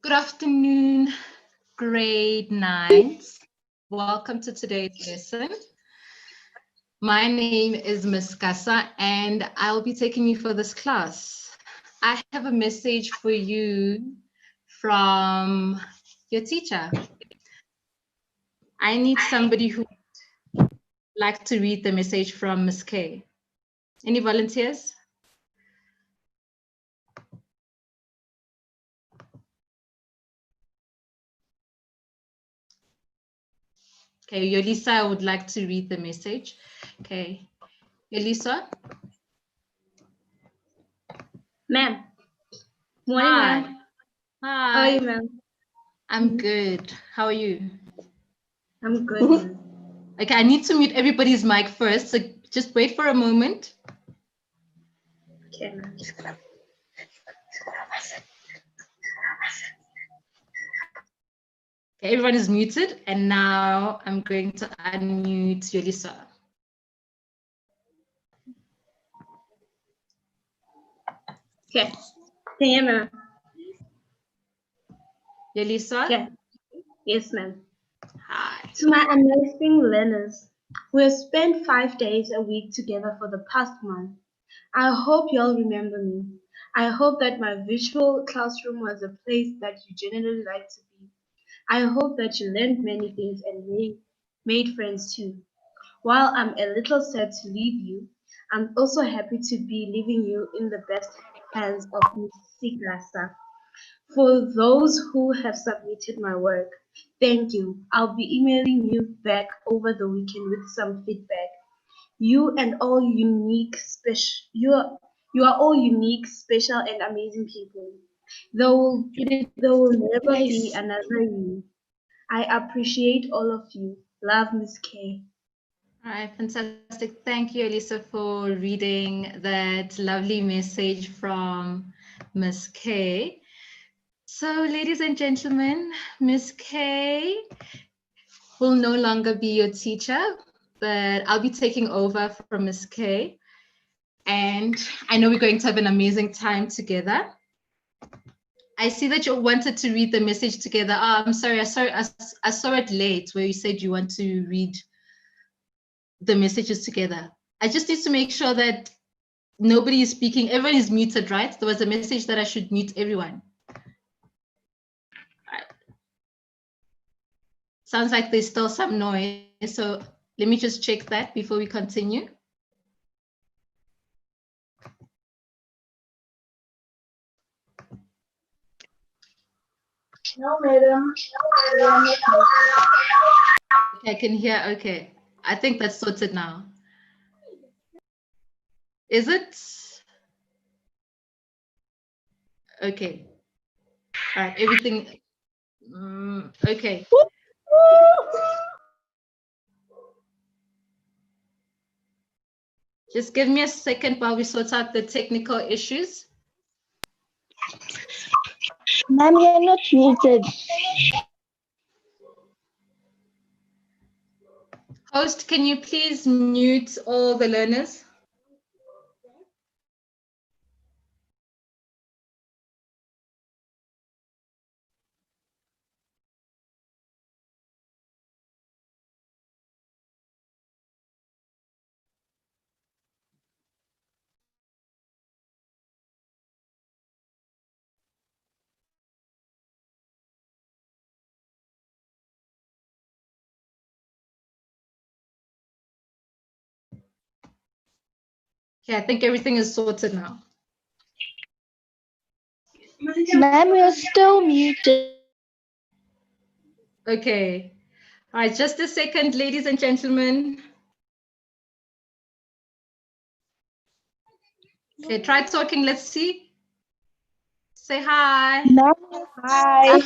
Good afternoon, grade 9s. Welcome to today's lesson. My name is Miss Kasa and I'll be taking you for this class. I have a message for you from your teacher. I need somebody who would like to read the message from Miss K. Any volunteers? Okay, Yolisa, I would like to read the message. Okay, Yolisa? Ma'am. Morning, Hi. ma'am. Hi. How are you, ma'am? I'm good. How are you? I'm good, ma'am. Okay, I need to mute everybody's mic first, so just wait for a moment. Okay, ma'am. Okay, everyone is muted, and now I'm going to unmute Yolisa. Okay. Can you hear me, ma'am? Yolisa? Okay. Yes, ma'am. Hi. To my amazing learners, we have spent 5 days a week together for the past month. I hope you all remember me. I hope that my virtual classroom was a place that you genuinely like to be. I hope that you learned many things and made friends too. While I'm a little sad to leave you, I'm also happy to be leaving you in the best hands of Ms. Sigrasa. For those who have submitted my work, thank you. I'll be emailing you back over the weekend with some feedback. You and all unique, special. You are all unique, special, and amazing people. There will never be another you. I appreciate all of you. Love, Miss K. All right, fantastic. Thank you, Elisa, for reading that lovely message from Miss K. So, ladies and gentlemen, Miss K will no longer be your teacher, but I'll be taking over from Miss K. And I know we're going to have an amazing time together. I see that you wanted to read the message together. Oh, I'm sorry, I saw it late where you said you want to read the messages together. I just need to make sure that nobody is speaking. Everyone is muted, right? There was a message that I should mute everyone. Right. Sounds like there's still some noise. So let me just check that before we continue. No, madam. Okay, I can hear. Okay. I think that's sorted now. Is it? Okay. All right. Everything. Okay. Just give me a second while we sort out the technical issues. Ma'am, you're not muted. Host, can you please mute all the learners? Okay, I think everything is sorted now. Ma'am, you're still muted. Okay. All right, just a second, ladies and gentlemen. Okay, try talking. Let's see. Say hi. Ma'am, hi.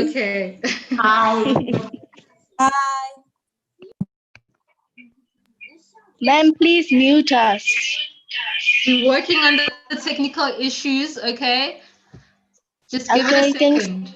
Okay. Hi. Ma'am, please mute us. We're working on the technical issues, okay? Just give it a Okay, thanks. second.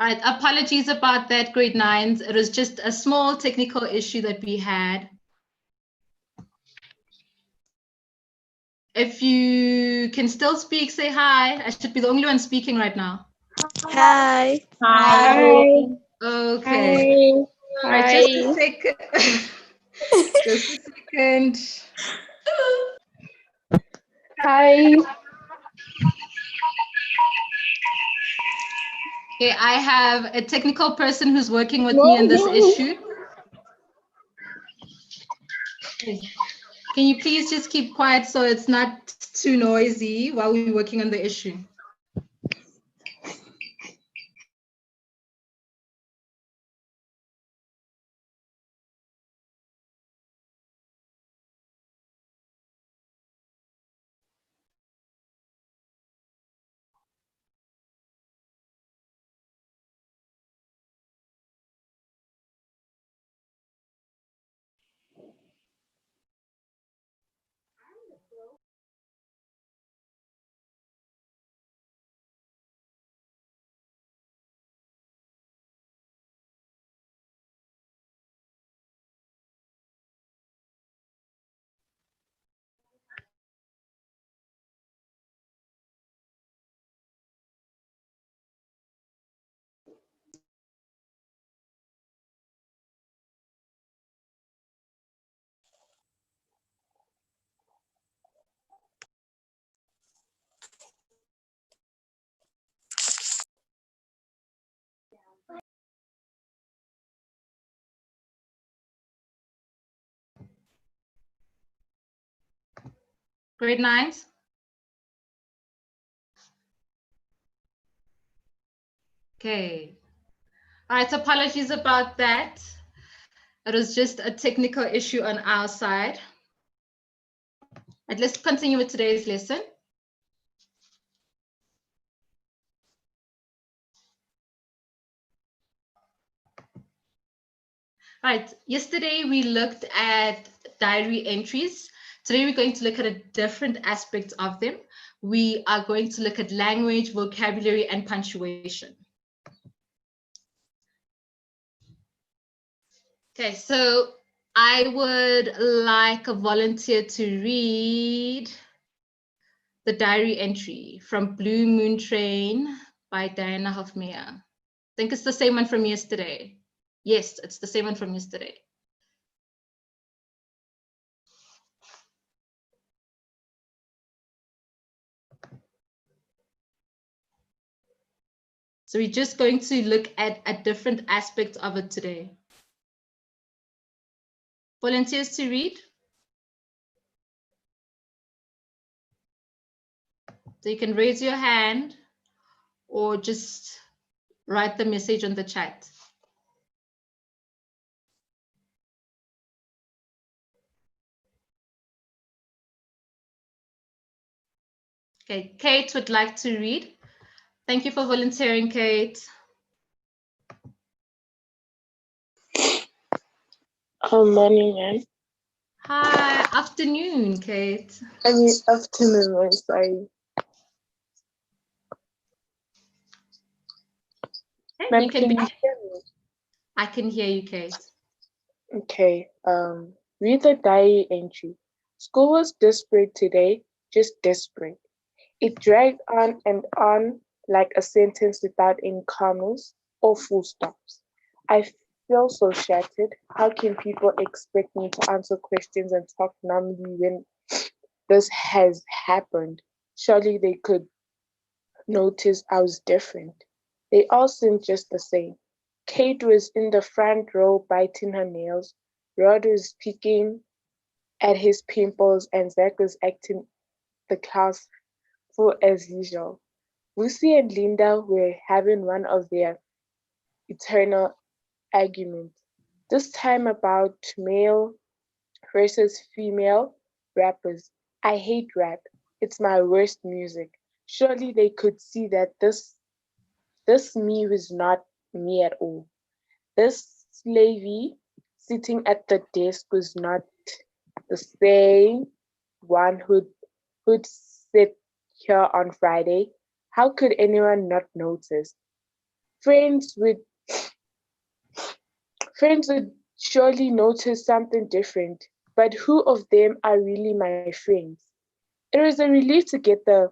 All right, apologies about that, grade 9s. It was just a small technical issue that we had. If you can still speak, say hi. I should be the only one speaking right now. Hi. Hi. Okay. All right, just a Hi. second. Just a second. Hi. Okay, I have a technical person who's working with me on this issue. Okay. Can you please just keep quiet so it's not too noisy while we're working on the issue? Grade 9s? Okay. All right, so apologies about that. It was just a technical issue on our side. Right, let's continue with today's lesson. All right, yesterday we looked at diary entries. Today we're going to look at a different aspect of them. We are going to look at language, vocabulary, and punctuation. Okay, so I would like a volunteer to read the diary entry from Blue Moon Train by Diana Hofmeyr. I think it's the same one from yesterday. Yes, it's the same one from yesterday. So we're just going to look at a different aspect of it today. Volunteers to read? So you can raise your hand or just write the message on the chat. Okay, Kate would like to read. Thank you for volunteering, Kate. Morning, ma'am. Hi, afternoon, Kate. I mean, afternoon, I'm sorry. Okay, Ma'am, you can can be. you hear me? I can hear you, Kate. Okay, read the diary entry. School was desperate today, just desperate. It dragged on and on like a sentence without any commas or full stops. I feel so shattered. How can people expect me to answer questions and talk normally when this has happened? Surely they could notice I was different. They all seemed just the same. Kate was in the front row biting her nails. Rod was picking at his pimples, and Zach was acting the class fool as usual. Lucy and Linda were having one of their eternal arguments, this time about male versus female rappers. I hate rap. It's my worst music. Surely they could see that this me was not me at all. This slavey sitting at the desk was not the same one who'd sit here on Friday. How could anyone not notice? Friends would friends would surely notice something different, but who of them are really my friends? It was a relief to get the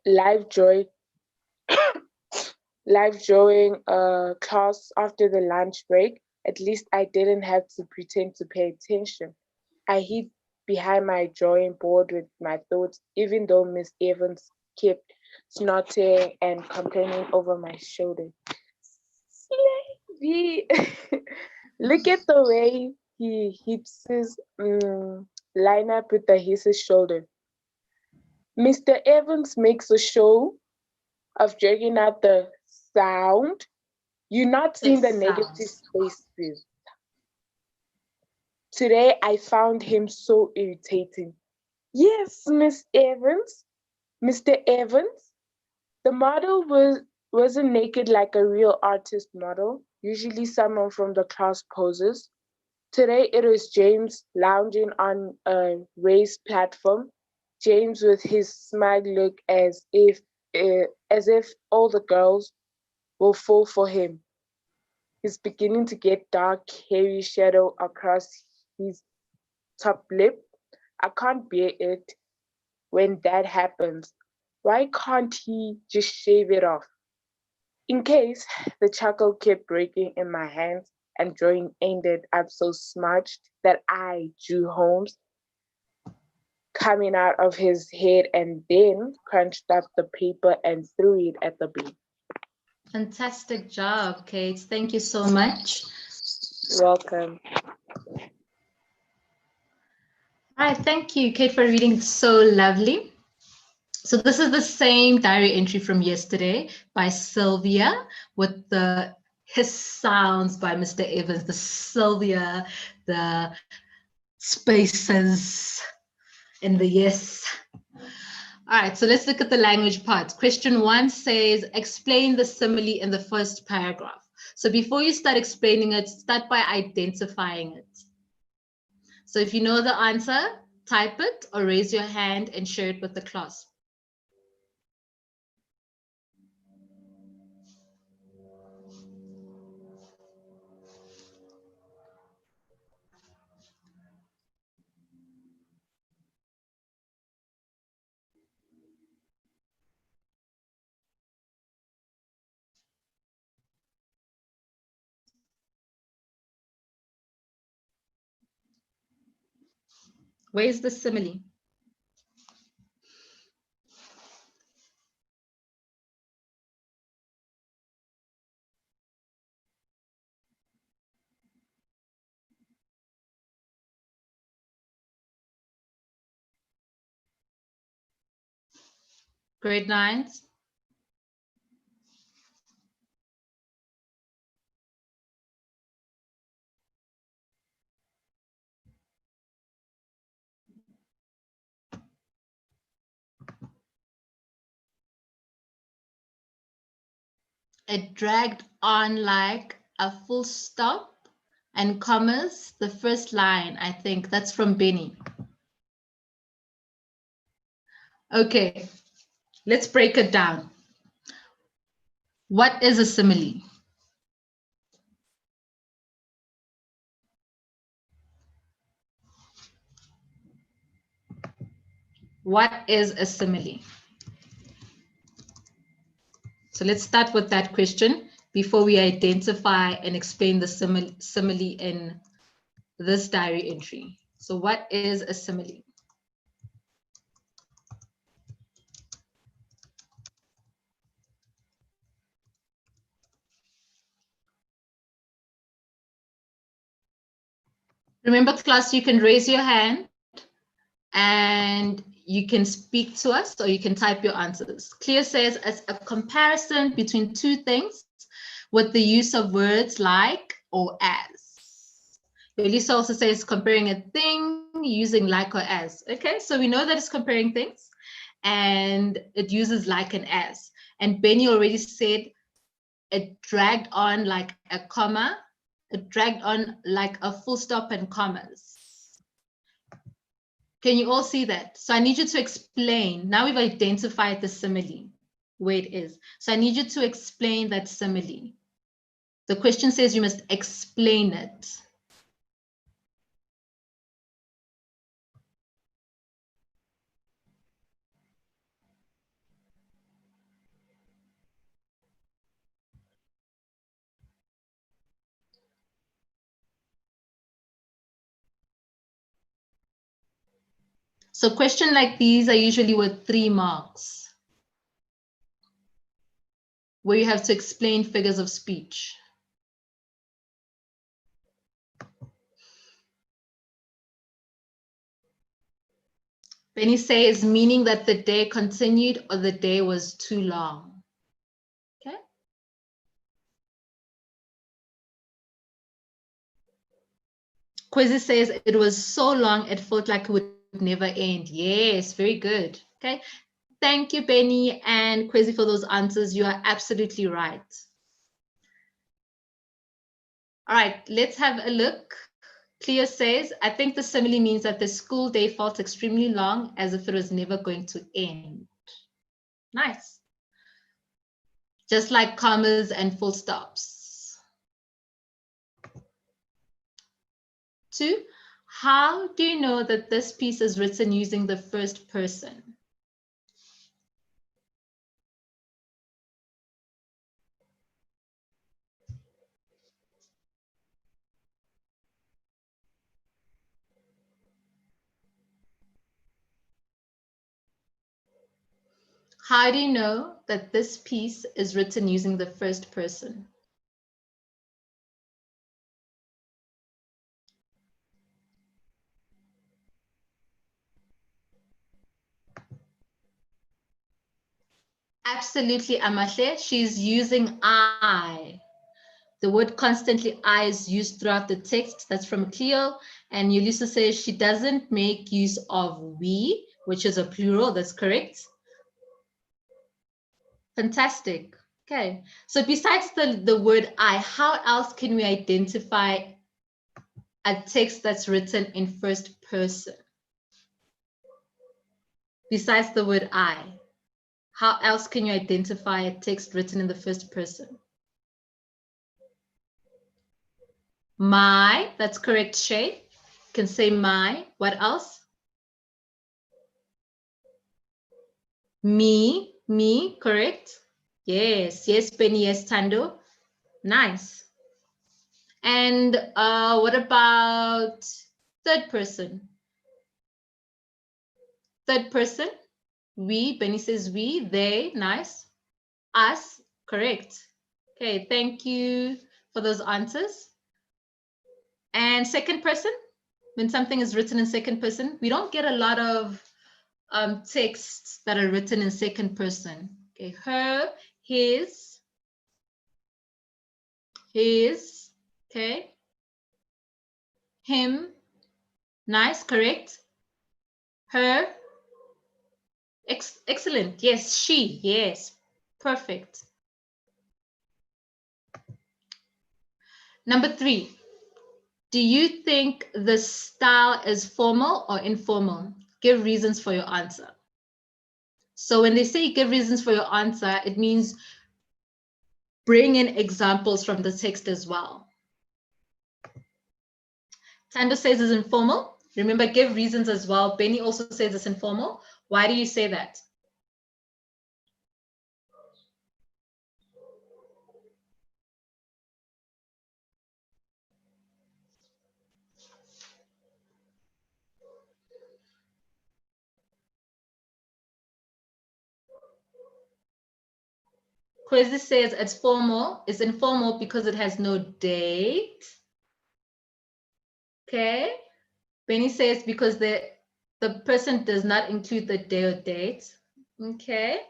live joy live drawing class after the lunch break. At least I didn't have to pretend to pay attention. I hid behind my drawing board with my thoughts, even though Miss Evans kept snorting and complaining over my shoulder. Slavey! Look at the way he hits his line up with his shoulder. Mr. Evans makes a show of dragging out the sound. You're not The seeing the negative sounds. spaces. Today I found him so irritating. Yes, Miss Evans, Mr. Evans. The model wasn't naked like a real artist model. Usually someone from the class poses. Today it was James lounging on a raised platform. James with his smug look as if all the girls will fall for him. He's beginning to get dark, hairy shadow across his top lip. I can't bear it when that happens. Why can't he just shave it off? In case the chuckle kept breaking in my hands and drawing ended up so smudged that I drew Holmes coming out of his head and then crunched up the paper and threw it at the bin. Fantastic job, Kate. Thank you so much. Welcome. All right, thank you, Kate, for reading so lovely. So this is the same diary entry from yesterday by Sylvia with the hiss sounds by Mr. Evans, the Sylvia, the spaces, and the yes. All right, so let's look at the language parts. Question 1 says, explain the simile in the first paragraph. So before you start explaining it, start by identifying it. So if you know the answer, type it or raise your hand and share it with the class. Where's the simile? Grade 9s. It dragged on like a full stop and commas, the first line, I think that's from Benny. Okay, let's break it down. What is a simile? What is a simile? So let's start with that question before we identify and explain the simile in this diary entry. So what is a simile? Remember, class, you can raise your hand and you can speak to us or you can type your answers. Clear says it's a comparison between two things with the use of words like or as. Elisa also says comparing a thing using like or as. Okay, so we know that it's comparing things and it uses like and as. And Benny already said it dragged on like a comma. It dragged on like a full stop and commas. Can you all see that? So I need you to explain. Now we've identified the simile. where it is. So I need you to explain that simile. The question says you must explain it. So questions like these are usually worth 3 marks, where you have to explain figures of speech. Benny says, meaning that the day continued or the day was too long. Okay. Quizzy says, it was so long, it felt like it would never end. Yes, very good. Okay. Thank you, Benny and Quizzy, for those answers. You are absolutely right. All right, let's have a look. Cleo says, I think the simile means that the school day felt extremely long, as if it was never going to end. Nice. Just like commas and full stops. 2, how do you know that this piece is written using the first person? How do you know that this piece is written using the first person? Absolutely, Amahle. She's using I. The word constantly I is used throughout the text. That's from Cleo. And Yulisa says she doesn't make use of we, which is a plural. That's correct. Fantastic. Okay. So besides the word I, how else can we identify a text that's written in first person? Besides the word I, how else can you identify a text written in the first person? My, that's correct, Shay. You can say my. What else? Me, correct? Yes, yes, Penny, yes, Tando. Nice. And what about third person? Third person, we, Benny says we, they, nice. Us, correct. Okay, thank you for those answers. And second person, when something is written in second person, we don't get a lot of texts that are written in second person. Okay, her, his, okay, him, nice, correct. Her, excellent, yes, she, yes, perfect. Number 3, do you think the style is formal or informal? Give reasons for your answer. So when they say give reasons for your answer, it means bring in examples from the text as well. Tando says it's informal. Remember, give reasons as well. Benny also says it's informal. Why do you say that? Kwesi says it's formal. It's informal because it has no date. Okay. Benny says because the person does not include the day or date. Okay.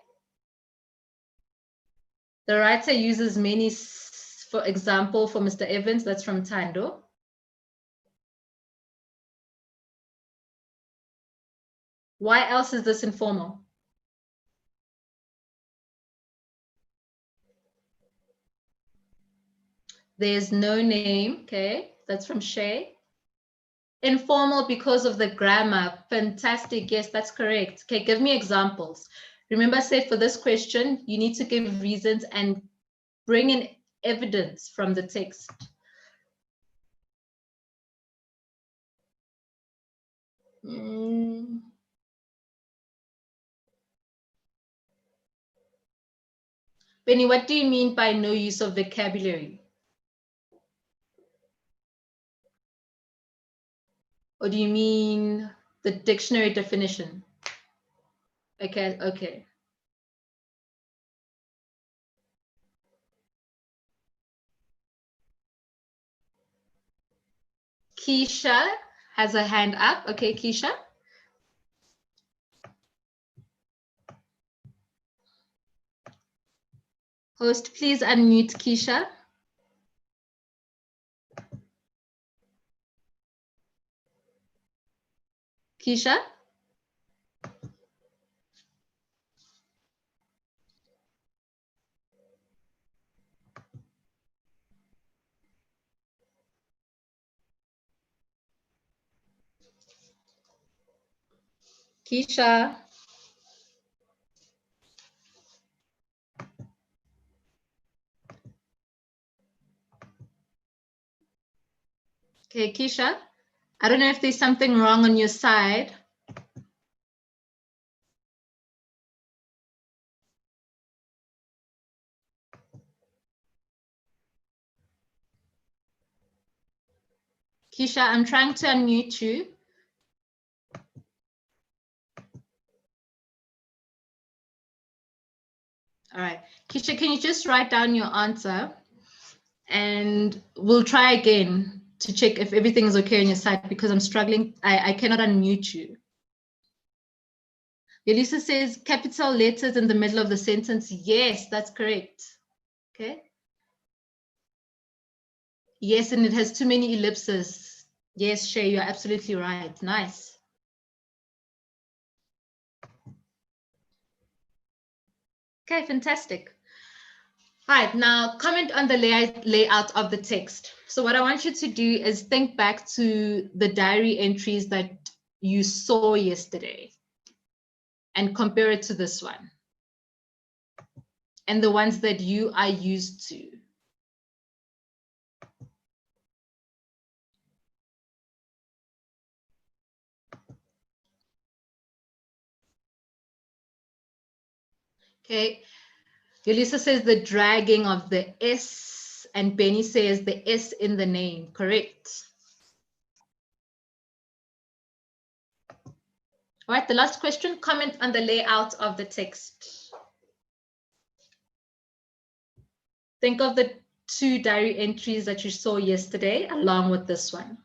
The writer uses many, for example, for Mr. Evans, that's from Tando. Why else is this informal? There's no name, okay? That's from Shay. Informal because of the grammar. Fantastic, yes, that's correct. Okay, give me examples. Remember, I said for this question, you need to give reasons and bring in evidence from the text. Benny, what do you mean by no use of vocabulary? Or do you mean the dictionary definition? Okay, okay. Keisha has a hand up. Okay, Keisha. Host, please unmute Keisha. Keisha? Keisha? Okay, Keisha, I don't know if there's something wrong on your side. Keisha, I'm trying to unmute you. All right, Keisha, can you just write down your answer and we'll try again to check if everything is okay on your side because I'm struggling. I cannot unmute you. Elisa says capital letters in the middle of the sentence. Yes, that's correct. Okay. Yes, and it has too many ellipses. Yes, Shay, you're absolutely right. Nice. Okay, fantastic. All right, now comment on the layout of the text. So what I want you to do is think back to the diary entries that you saw yesterday and compare it to this one and the ones that you are used to. Okay, Yolisa says the dragging of the S and Benny says the S in the name, correct? All right, the last question, comment on the layout of the text. Think of the two diary entries that you saw yesterday along with this one.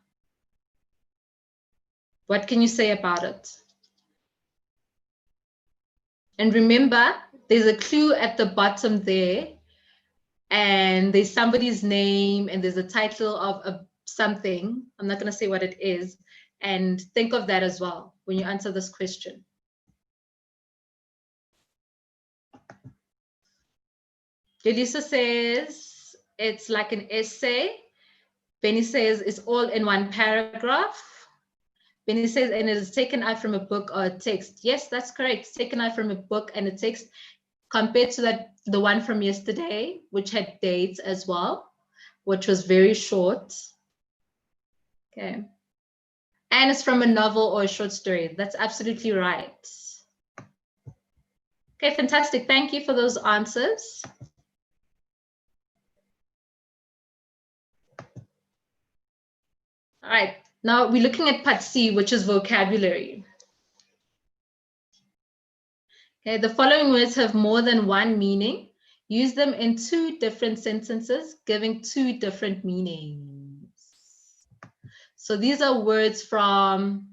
What can you say about it? And remember, there's a clue at the bottom there, and there's somebody's name, and there's a title of something. I'm not going to say what it is. And think of that as well when you answer this question. Elisa says it's like an essay. Benny says it's all in one paragraph. Benny says, and it is taken out from a book or a text. Yes, that's correct. It's taken out from a book and a text compared to the one from yesterday, which had dates as well, which was very short. Okay. And it's from a novel or a short story. That's absolutely right. Okay, fantastic. Thank you for those answers. All right, now we're looking at part C, which is vocabulary. Okay, the following words have more than one meaning. Use them in two different sentences, giving two different meanings. So these are words from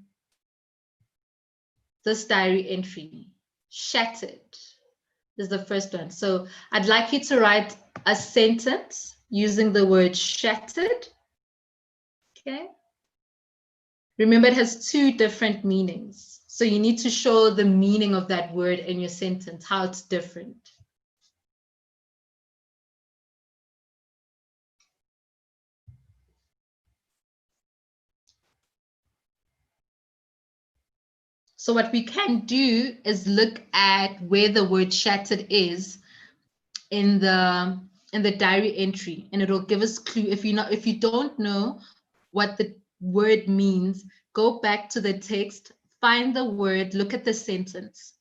this diary entry. Shattered is the first one. So I'd like you to write a sentence using the word shattered. Okay. Remember, it has two different meanings. So you need to show the meaning of that word in your sentence, how it's different. So what we can do is look at where the word shattered is in the diary entry, and it'll give us clue. If you don't know what the word means, go back to the text, find the word, look at the sentence.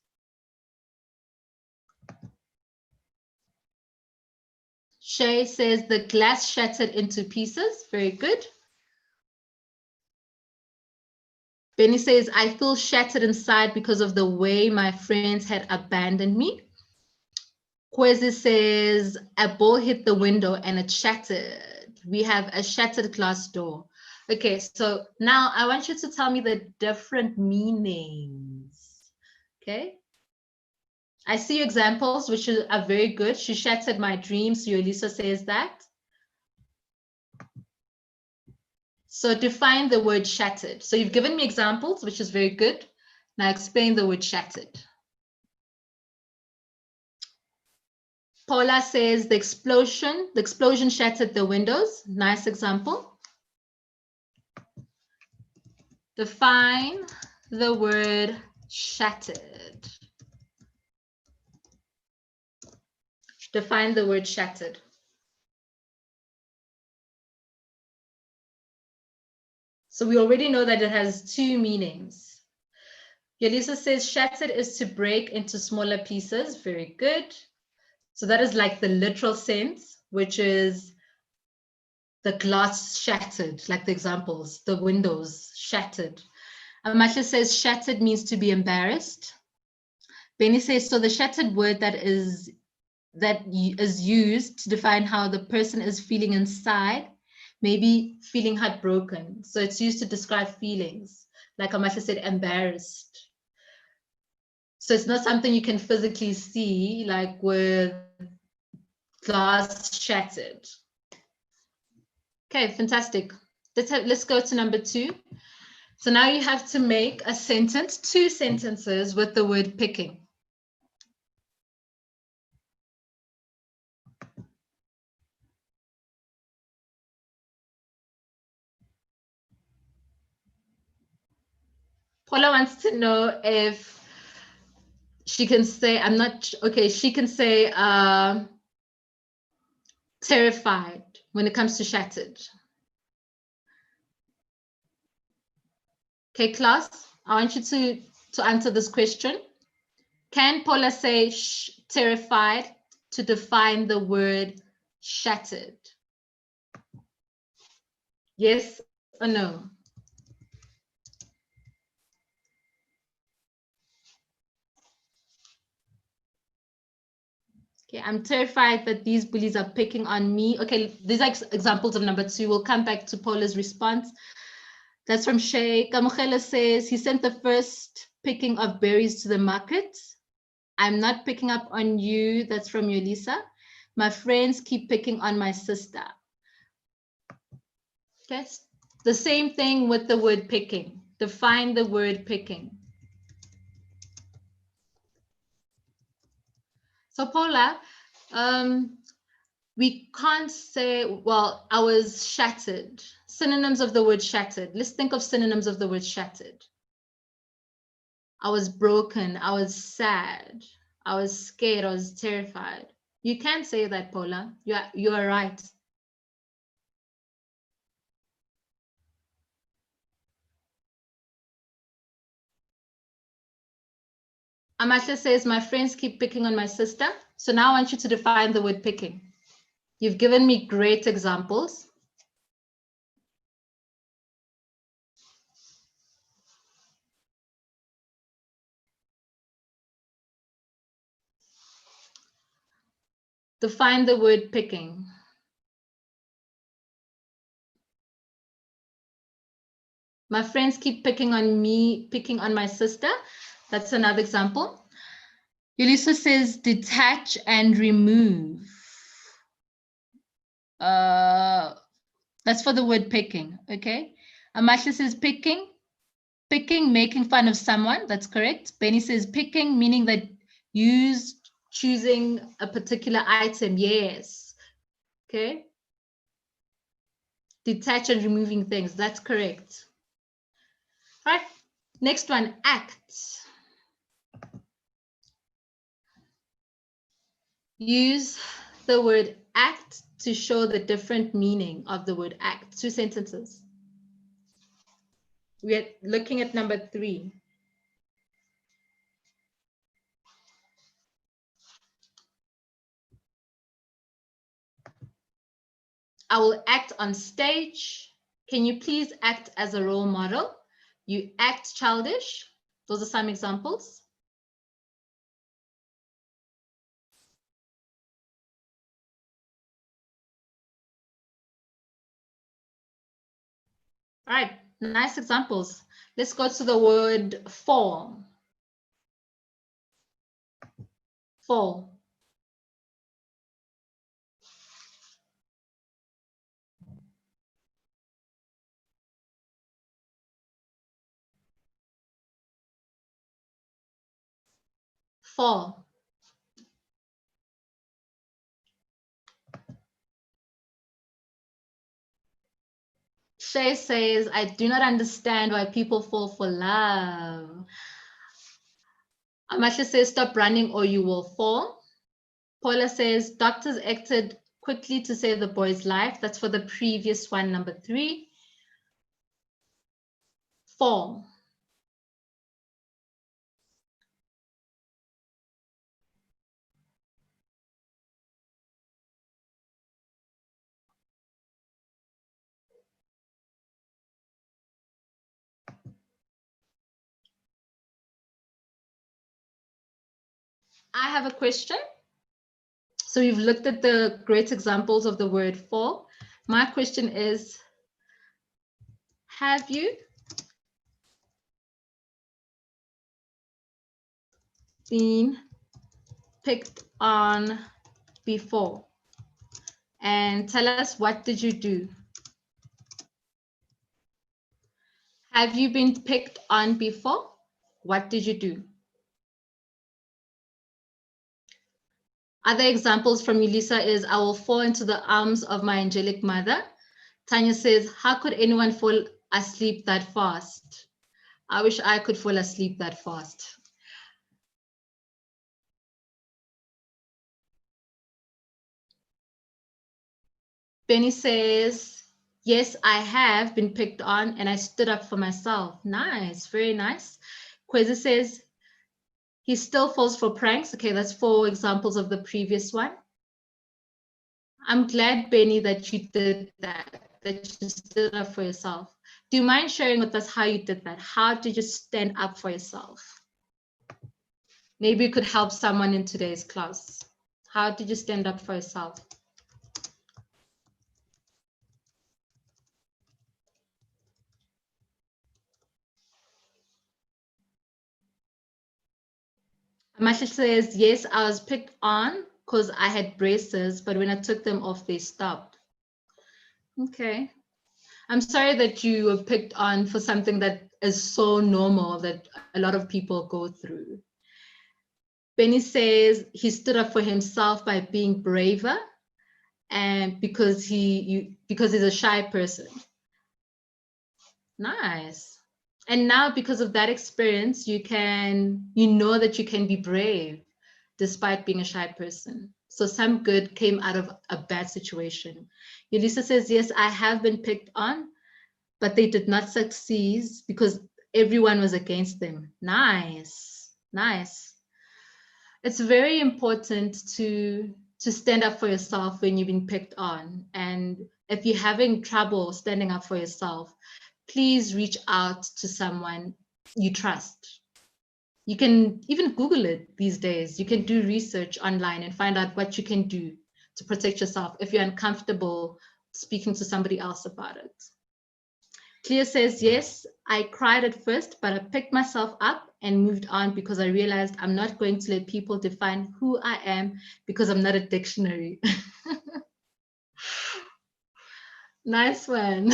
Shay says the glass shattered into pieces. Very good. Benny says, I feel shattered inside because of the way my friends had abandoned me. Kwezi says, a ball hit the window and it shattered. We have a shattered glass door. Okay, so now I want you to tell me the different meanings. Okay. I see examples, which are very good. She shattered my dreams. Yolisa says that. So define the word shattered. So you've given me examples, which is very good. Now explain the word shattered. Paula says the explosion shattered the windows. Nice example. Define the word shattered. Define the word shattered. So we already know that it has two meanings. Yelisa says shattered is to break into smaller pieces. Very good. So that is like the literal sense, which is the glass shattered, like the examples, the windows shattered. Amasha says shattered means to be embarrassed. Benny says, so the shattered word that is used to define how the person is feeling inside, maybe feeling heartbroken. So it's used to describe feelings, like Amasha said, embarrassed. So it's not something you can physically see, like with glass shattered. Okay, fantastic. Let's go to number 2. So now you have to make a sentence, 2 sentences with the word picking. Paula wants to know if she can say, I'm not, okay, she can say terrified when it comes to shattered. Okay, class, I want you to answer this question. Can Paula say terrified to define the word shattered? Yes or no? Okay, I'm terrified that these bullies are picking on me. Okay, these are examples of number 2. We'll come back to Paula's response. That's from Shay. Kamukhela says he sent the first picking of berries to the market. I'm not picking up on you. That's from Yolisa. My friends keep picking on my sister. Okay, the same thing with the word picking. Define the word picking. So Paula, we can't say, well, I was shattered. Synonyms of the word shattered. Let's think of synonyms of the word shattered. I was broken. I was sad. I was scared. I was terrified. You can say that, Paula. You are right. Amasha says, my friends keep picking on my sister. So now I want you to define the word picking. You've given me great examples. Define the word picking. My friends keep picking on me, picking on my sister. That's another example. Yulisa says detach and remove. That's for the word picking, okay? Amasha says picking, making fun of someone. That's correct. Benny says picking, meaning that choosing a particular item. Yes, okay. Detach and removing things. That's correct. All right, Next one, act. Use the word act to show the different meaning of the word act. 2 sentences. We're looking at number 3. I will act on stage. Can you please act as a role model? You act childish. Those are some examples. All right, nice examples. Let's go to the word fall. Fall. Fall. Shay says, I do not understand why people fall for love. Amasha says, stop running or you will fall. Paula says, doctors acted quickly to save the boy's life. That's for the previous one, number 3. Fall. I have a question. So we've looked at the great examples of the word fall. My question is, have you been picked on before? And tell us, what did you do? Have you been picked on before? What did you do? Other examples from Elisa is, I will fall into the arms of my angelic mother. Tanya says, how could anyone fall asleep that fast? I wish I could fall asleep that fast. Benny says, yes, I have been picked on and I stood up for myself. Nice, very nice. Kwezi says, he still falls for pranks. Okay, that's 4 examples of the previous one. I'm glad, Benny, that you did that you stood up for yourself. Do you mind sharing with us how you did that? How did you stand up for yourself? Maybe you could help someone in today's class. How did you stand up for yourself? Amasha says, yes, I was picked on because I had braces, but when I took them off, they stopped. Okay. I'm sorry that you were picked on for something that is so normal that a lot of people go through. Benny says he stood up for himself by being braver and because he's a shy person. Nice. And now because of that experience, you know that you can be brave despite being a shy person. So some good came out of a bad situation. Yulisa says, yes, I have been picked on, but they did not succeed because everyone was against them. Nice, nice. It's very important to stand up for yourself when you've been picked on. And if you're having trouble standing up for yourself, please reach out to someone you trust. You can even Google it these days. You can do research online and find out what you can do to protect yourself if you're uncomfortable speaking to somebody else about it. Cleo says, yes, I cried at first, but I picked myself up and moved on because I realized I'm not going to let people define who I am because I'm not a dictionary. Nice one.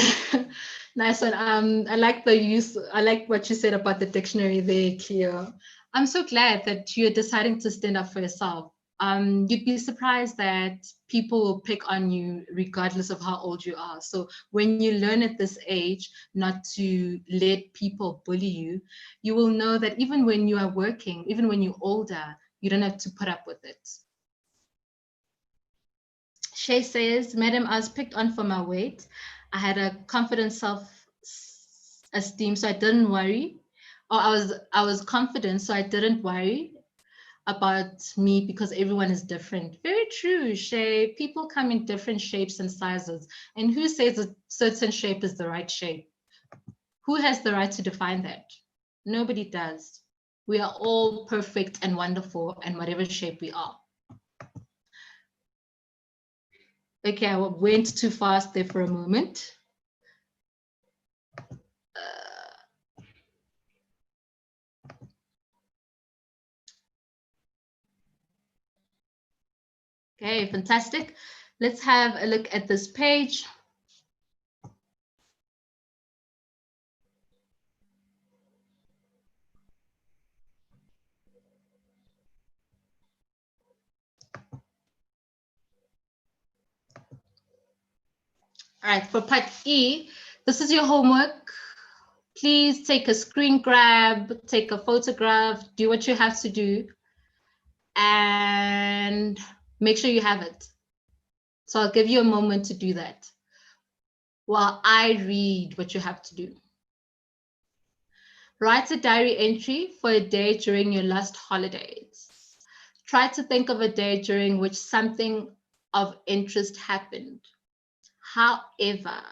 Nice one. I like the use. I like what you said about the dictionary there, Cleo. I'm so glad that you're deciding to stand up for yourself. you'd be surprised that people will pick on you regardless of how old you are. So when you learn at this age not to let people bully you, you will know that even when you are working, even when you're older, you don't have to put up with it. Shay says, Madam, I was picked on for my weight. I had a confident self-esteem, so I didn't worry. Or I was confident, so I didn't worry about me because everyone is different. Very true, Shay. People come in different shapes and sizes. And who says a certain shape is the right shape? Who has the right to define that? Nobody does. We are all perfect and wonderful in whatever shape we are. Okay, I went too fast there for a moment. Okay, fantastic. Let's have a look at this page. All right, for part E, this is your homework. Please take a screen grab, take a photograph, do what you have to do, and make sure you have it. So I'll give you a moment to do that while I read what you have to do. Write a diary entry for a day during your last holidays. Try to think of a day during which something of interest happened. However,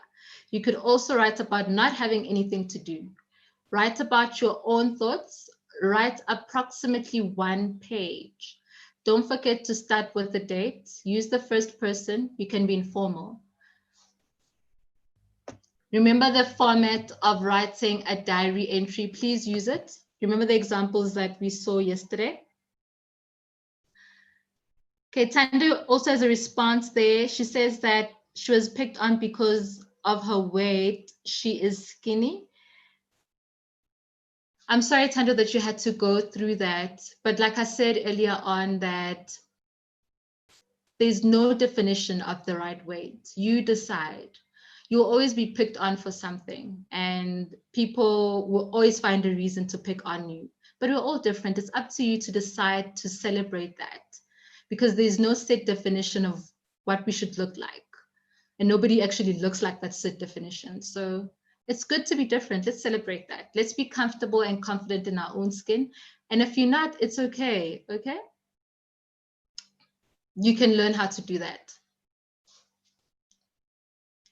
you could also write about not having anything to do. Write about your own thoughts. Write approximately 1 page. Don't forget to start with the date. Use the first person. You can be informal. Remember the format of writing a diary entry. Please use it. Remember the examples that we saw yesterday. Okay, Tando also has a response there. She says that she was picked on because of her weight. She is skinny. I'm sorry, Tando, that you had to go through that. But like I said earlier on, that there's no definition of the right weight. You decide. You'll always be picked on for something, and people will always find a reason to pick on you. But we're all different. It's up to you to decide to celebrate that, because there's no set definition of what we should look like. And nobody actually looks like that set definition. So it's good to be different. Let's celebrate that. Let's be comfortable and confident in our own skin. And if you're not, it's okay, okay? You can learn how to do that.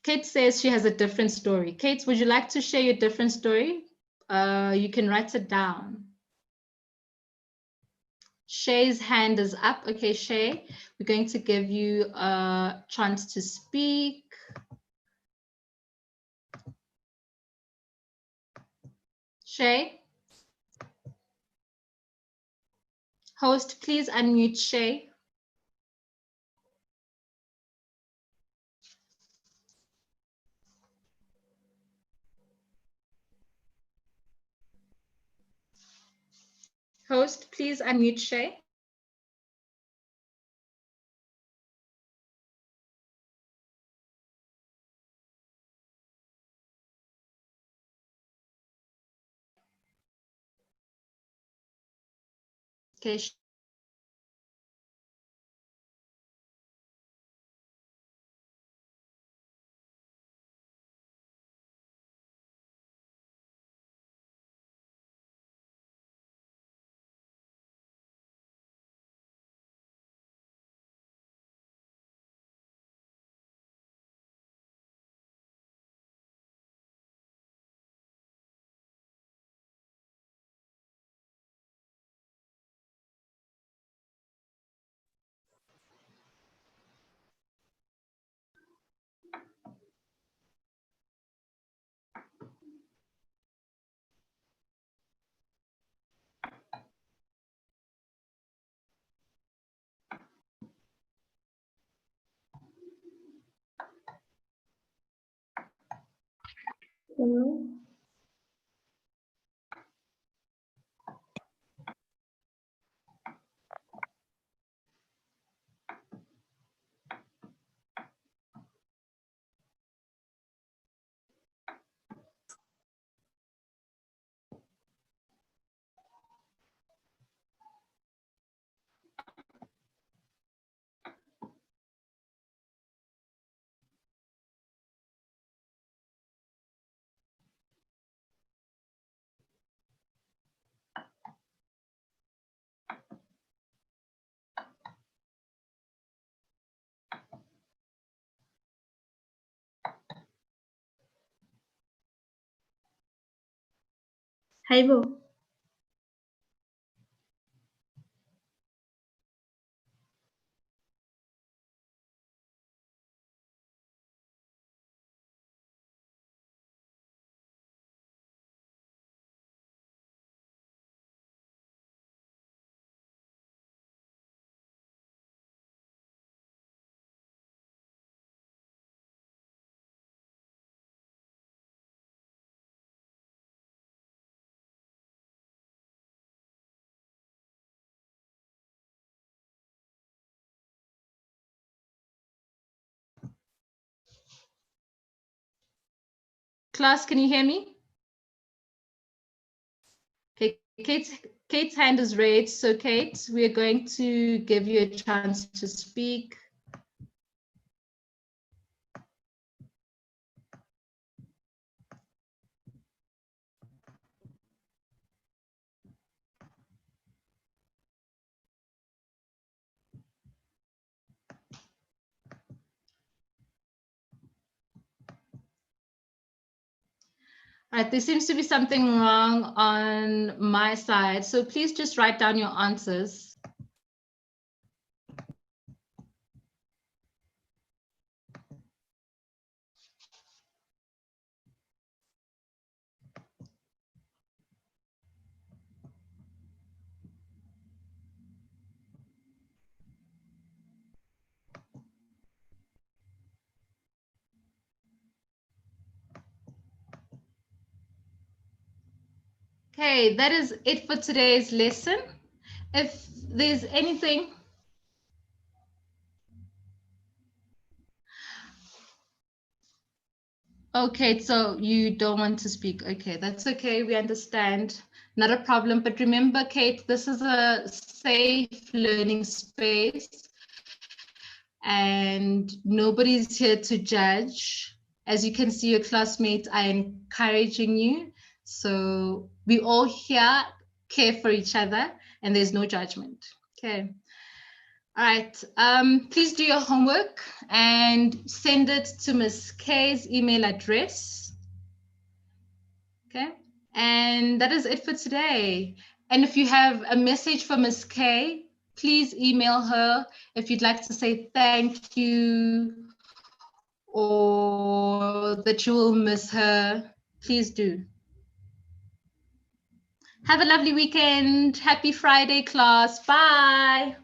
Kate says she has a different story. Kate, would you like to share your different story? You can write it down. Shay's hand is up. Okay, Shay, we're going to give you a chance to speak. Shay? Host, please unmute Shay. Host, please unmute Shay. Okay. Hello? Haibo. Class, can you hear me? Okay, Kate's hand is raised. So Kate, we are going to give you a chance to speak. All right, there seems to be something wrong on my side. So please just write down your answers. Okay, that is it for today's lesson. If there's anything, okay, so you don't want to speak. Okay, that's okay. We understand. Not a problem. But remember, Kate, this is a safe learning space and nobody's here to judge. As you can see, your classmates are encouraging you. So we all here care for each other and there's no judgment. Okay. All right, please do your homework and send it to Ms. K's email address. Okay, and that is it for today. And if you have a message for Ms. K, please email her if you'd like to say thank you or that you will miss her. Please do. Have a lovely weekend. Happy Friday, class. Bye.